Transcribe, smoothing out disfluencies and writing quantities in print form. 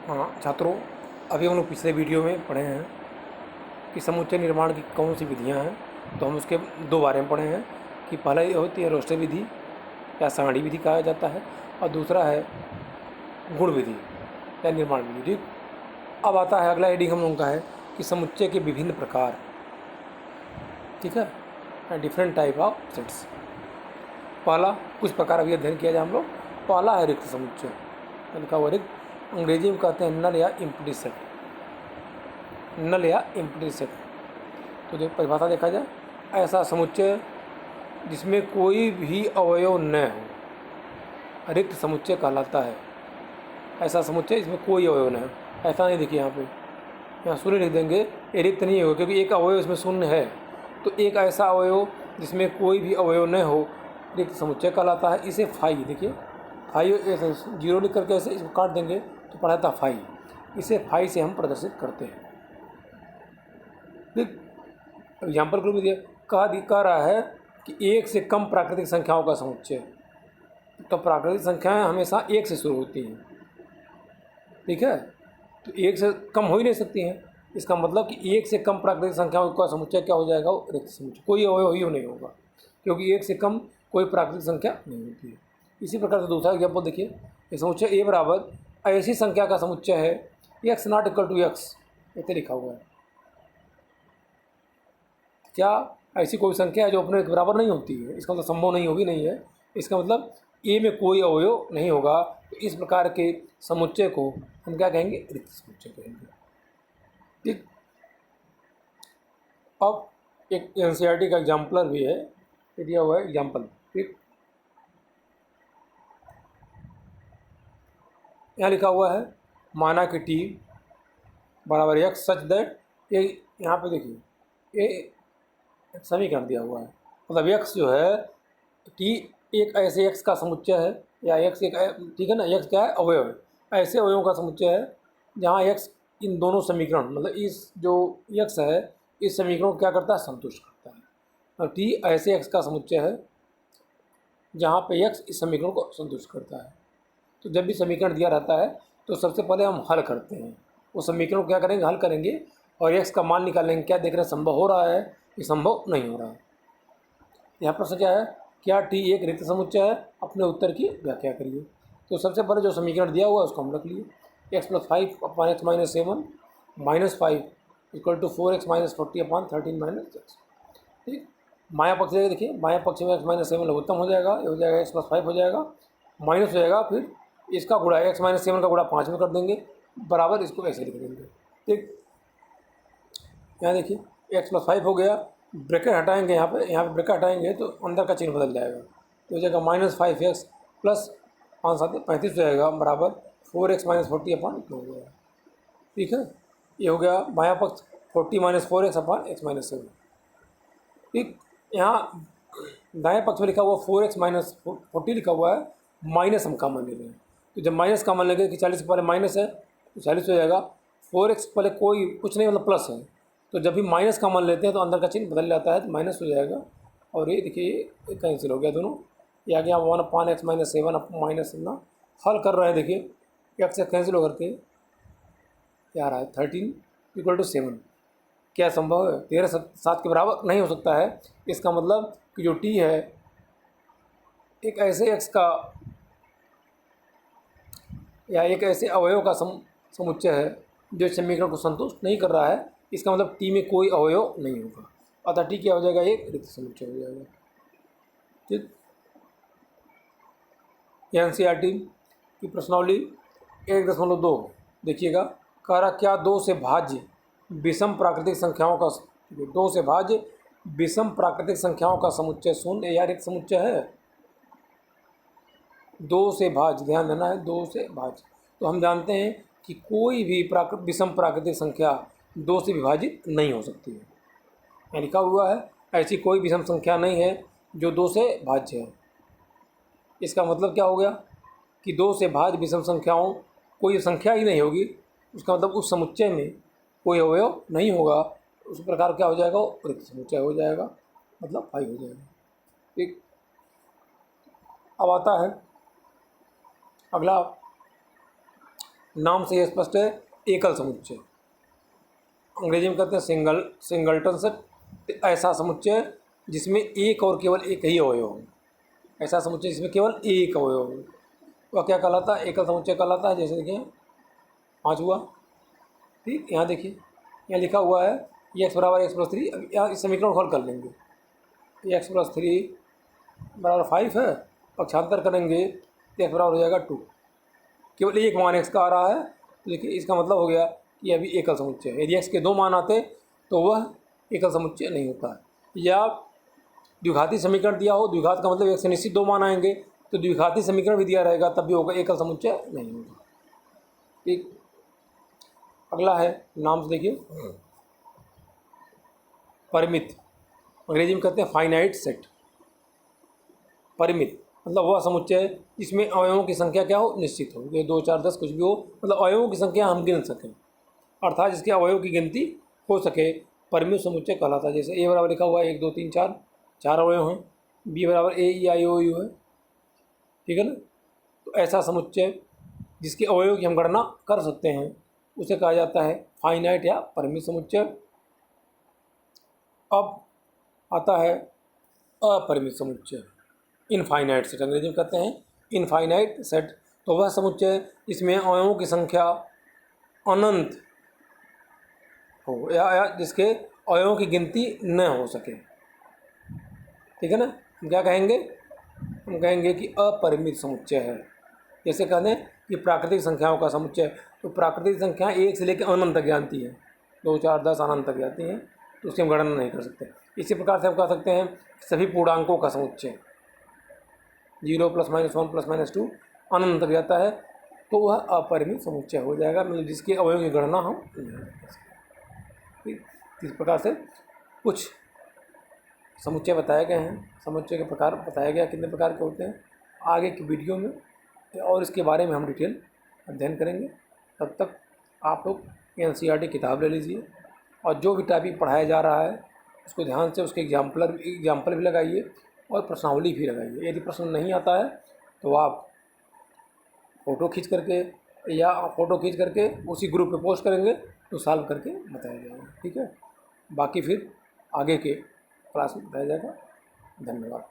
हाँ छात्रों, अभी हम लोग पिछले वीडियो में पढ़े हैं कि समुच्चय निर्माण की कौन सी विधियाँ हैं। तो हम उसके दो बारे में पढ़े हैं कि पहला ये होती है रोस्टर विधि या सारणी विधि कहा जाता है, और दूसरा है गुण विधि या निर्माण विधि। ठीक, अब आता है अगला हेडिंग हम लोगों का है कि समुच्चय के विभिन्न प्रकार। ठीक है, डिफरेंट टाइप ऑफ सेट्स। पहला कुछ प्रकार अभी अध्ययन किया जाए हम लोग। पहला है रिक्त समुच्चय, लिखा हुआ रिक्त, अंग्रेजी में कहते हैं नल या एम्प्टी सेट। नल या एम्प्टी सेट, तो जो परिभाषा देखा जाए, ऐसा समुच्चय जिसमें कोई भी अवयव न हो रिक्त समुच्चय कहलाता है। ऐसा समुच्चय जिसमें कोई अवयव न हो। ऐसा नहीं, देखिए यहाँ शून्य लिख देंगे, ये रिक्त नहीं होगा क्योंकि एक अवयव इसमें शून्य है। तो एक ऐसा अवयव जिसमें कोई भी अवयव न हो रिक्त समुच्चय कहलाता है। इसे फाई, देखिए फाई ऐसे जीरो लिख करके ऐसे इसको काट देंगे तो पड़ा था फाई। इसे फाई से हम प्रदर्शित करते हैं। एग्जाम्पल के रूप में दिया कह रहा है कि एक से कम प्राकृतिक संख्याओं का समुच्चय। तो प्राकृतिक संख्याएं हमेशा एक से शुरू होती हैं। ठीक है, तो एक से कम हो ही नहीं सकती हैं। इसका मतलब कि एक से कम प्राकृतिक संख्याओं का समुच्चय क्या हो जाएगा, वो रिक्त समुच्चय। कोई अवयव ही नहीं होगा क्योंकि एक से कम कोई प्राकृतिक संख्या नहीं होती है। इसी प्रकार से दूसरा एग्जाम्पल देखिए, ये समुच्चय ए बराबर ऐसी संख्या का समुच्चय है x not equal to x, ऐसे लिखा हुआ है। क्या ऐसी कोई संख्या है जो अपने बराबर नहीं होती है? इसका मतलब संभव नहीं होगी, नहीं है। इसका मतलब ए में कोई अवयव नहीं होगा। तो इस प्रकार के समुच्चय को हम क्या कहेंगे, रिक्त समुच्चय कहेंगे। ठीक, अब एक एनसीईआरटी का एग्जाम्पलर भी है, दिया हुआ है एग्जाम्पल। ठीक, यहाँ लिखा हुआ है माना कि टी बराबर एक्स सच दैट, ये यहाँ पे देखिए ये समीकरण दिया हुआ है। मतलब एक्स जो है, टी एक ऐसे एक्स का समुच्चय है, या एक्स एक, ठीक है ना, एक्स क्या है, अवयव है। ऐसे अवयवों का समुच्चय है जहाँ एक्स इन दोनों समीकरण, मतलब इस जो एक्स है इस समीकरण को क्या करता है, संतुष्ट करता है। और टी ऐसे एक्स का समुच्चय है जहाँ पे एक्स इस समीकरण को संतुष्ट करता है। तो जब भी समीकरण दिया रहता है तो सबसे पहले हम हल करते हैं। वो समीकरण को क्या करेंगे, हल करेंगे और एक्स का मान निकालेंगे। क्या देख रहे हैं, संभव हो रहा है कि संभव नहीं हो रहा है। यहाँ प्रश्न क्या है, क्या टी एक रिक्त समुच्चय है? अपने उत्तर की व्याख्या करिए। तो सबसे पहले जो समीकरण दिया हुआ है उसको हम रख लिए, x plus 5 upon x minus 7 minus 5 equal to 4x minus 40 upon 13 minus 6। ठीक, माया पक्ष जाएगा, देखिए माया पक्ष में एक्स माइनस 7 लघुत्तम हो जाएगा, ये हो जाएगा एक्स प्लस 5 हो जाएगा, माइनस हो जाएगा, फिर इसका गुणा एक्स माइनस 7 का गुणा 5 में कर देंगे, बराबर इसको ऐसे लिख देंगे। ठीक, यहाँ देखिए एक्स प्लस 5 हो गया, ब्रैकेट हटाएंगे, यहाँ पे ब्रैकेट हटाएंगे तो अंदर का चिन्ह बदल जाएगा। तो हो जाएगा माइनस 5x प्लस 5 7 35 हो जाएगा, बराबर 4x माइनस 40 अपॉन हो जाएगा। ठीक है, ये हो गया बायां पक्ष 40 minus 4x upon x minus 7। ठीक, यहाँ दाएं पक्ष में लिखा हुआ 4x माइनस 40 लिखा हुआ है, माइनस हम कॉमन ले रहे हैं। तो जब माइनस कॉमन लेंगे कि 40 के पहले माइनस है तो 40 हो जाएगा, 4x पहले कोई कुछ नहीं मतलब प्लस है, तो जब भी माइनस कॉमन लेते हैं तो अंदर का चिन्ह बदल जाता है, तो माइनस हो जाएगा। और ये देखिए ये कैंसिल हो गया दोनों, ये आ गया 1 अपॉन एक्स माइनस 7 माइनस ना। हल कर रहे हैं, देखिए एक्स से कैंसिल होकर के क्या आ रहा है, 13 इक्वल टू 7। क्या संभव है? 13 7 के बराबर नहीं हो सकता है। इसका मतलब कि जो टी है एक ऐसे एक्स का या एक ऐसे अवयव का समुच्चय है जो समीकरण को संतुष्ट नहीं कर रहा है। इसका मतलब टी में कोई अवयव नहीं होगा, अतः टी क्या हो जाएगा, एक रिक्त समुच्चय हो जाएगा। ठीक, एनसीईआरटी की प्रश्नावली 1.2 देखिएगा, कह रहा क्या दो से भाज्य विषम प्राकृतिक संख्याओं का, 2 से भाज्य विषम प्राकृतिक संख्याओं का समुच्चय शून्य या रिक्त समुच्चय है? 2 से भाज्य, ध्यान देना है, 2 से भाज्य। तो हम जानते हैं कि कोई भी विषम प्राकृतिक संख्या 2 से विभाजित नहीं हो सकती है। यहाँ लिखा हुआ है ऐसी कोई विषम संख्या नहीं है जो 2 से भाज्य है। इसका मतलब क्या हो गया कि 2 से भाज्य विषम संख्याओं कोई संख्या ही नहीं होगी, उसका मतलब उस समुच्चय में कोई अवयव नहीं होगा। उस प्रकार क्या हो जाएगा, वो रिक्त समुच्चय हो जाएगा, मतलब फाई हो जाएगा। ठीक, अब आता है अगला नाम से ये स्पष्ट है, एकल समुच्चय। अंग्रेजी में कहते हैं सिंगल्टन सेट, ऐसा समुच्चय जिसमें एक और केवल एक ही अवयव हो। ऐसा समुच्चय जिसमें केवल एक अवयव हो वह क्या कहलाता है? एकल समुच्चय कहलाता है। जैसे देखिए 5 हुआ, ठीक। यहाँ देखिए, यहाँ लिखा हुआ है x बराबर x+3। अब यहाँ इस समीकरण को हल कर लेंगे। x+3 बराबर 5 है, पक्षांतर करेंगे तो x बराबर हो जाएगा 2। केवल एक मान x का आ रहा है, देखिए इसका मतलब हो गया कि अभी एकल समुच्चय है। यदि x के 2 मान आते तो वह एकल समुच्चय नहीं होता है। या द्विघाती समीकरण दिया हो, द्विघात का मतलब एक से निश्चित 2 मान आएंगे, तो द्विघाती समीकरण भी दिया रहेगा तब भी होगा, एकल समुच्चय नहीं होगा। ठीक, अगला है नाम से देखिए, परिमित। अंग्रेजी में कहते हैं फाइनाइट सेट। परिमित मतलब वह समुच्चय जिसमें अवयवों की संख्या क्या हो? निश्चित हो। ये 2 4 10 कुछ भी हो, मतलब अवयवों की संख्या हम गिन सकें, अर्थात जिसके अवयव की गिनती हो सके, परिमित समुच्चय कहलाता है। जैसे ए बराबर लिखा हुआ है 1 2 3 4, 4 अवयव हैं। बी बराबर ए ई आई ओ यू है, ठीक है ना। तो ऐसा समुच्चय जिसके अवयव की हम गणना कर सकते हैं उसे कहा जाता है फाइनाइट या परिमित समुच्चय। अब आता है अपरिमित समुच्चय, इनफाइनाइट सेट। अंग्रेजी में कहते हैं इनफाइनाइट सेट। तो वह समुच्चय जिसमें अवयवों की संख्या अनंत हो या जिसके अवयवों की गिनती न हो सके, ठीक है ना। हम क्या कहेंगे? हम कहेंगे कि अपरिमित समुच्चय है। जैसे कहते हैं कि प्राकृतिक संख्याओं का समुच्चय, तो प्राकृतिक संख्या 1 से लेकर अनंत तक जानती है, 2 4 10 अनंत तक जाती हैं, तो उसकी हम गणना नहीं कर सकते। इसी प्रकार से हम कह सकते हैं सभी पूर्णांकों का समुच्चय, 0 +-1 +-2 अनंत तक जाता है, तो वह अपरिमित समुच्चय हो जाएगा, मतलब जिसके अवयव की गणना हम नहीं कर सकते। इस प्रकार से कुछ समुच्चय बताए गए हैं, समुच्चय के प्रकार बताया गया कितने प्रकार के होते हैं। आगे की वीडियो में और इसके बारे में हम डिटेल अध्ययन करेंगे। तब तक आप लोग NCERT किताब ले लीजिए और जो भी टॉपिक पढ़ाया जा रहा है उसको ध्यान से उसके एग्जाम्पल भी लगाइए और प्रश्नावली भी लगाइए। यदि प्रश्न नहीं आता है तो आप फ़ोटो खींच करके उसी ग्रुप पे पोस्ट करेंगे तो सॉल्व करके बताया जाएगा, ठीक है। बाकी फिर आगे के क्लास में बताया जाएगा। धन्यवाद।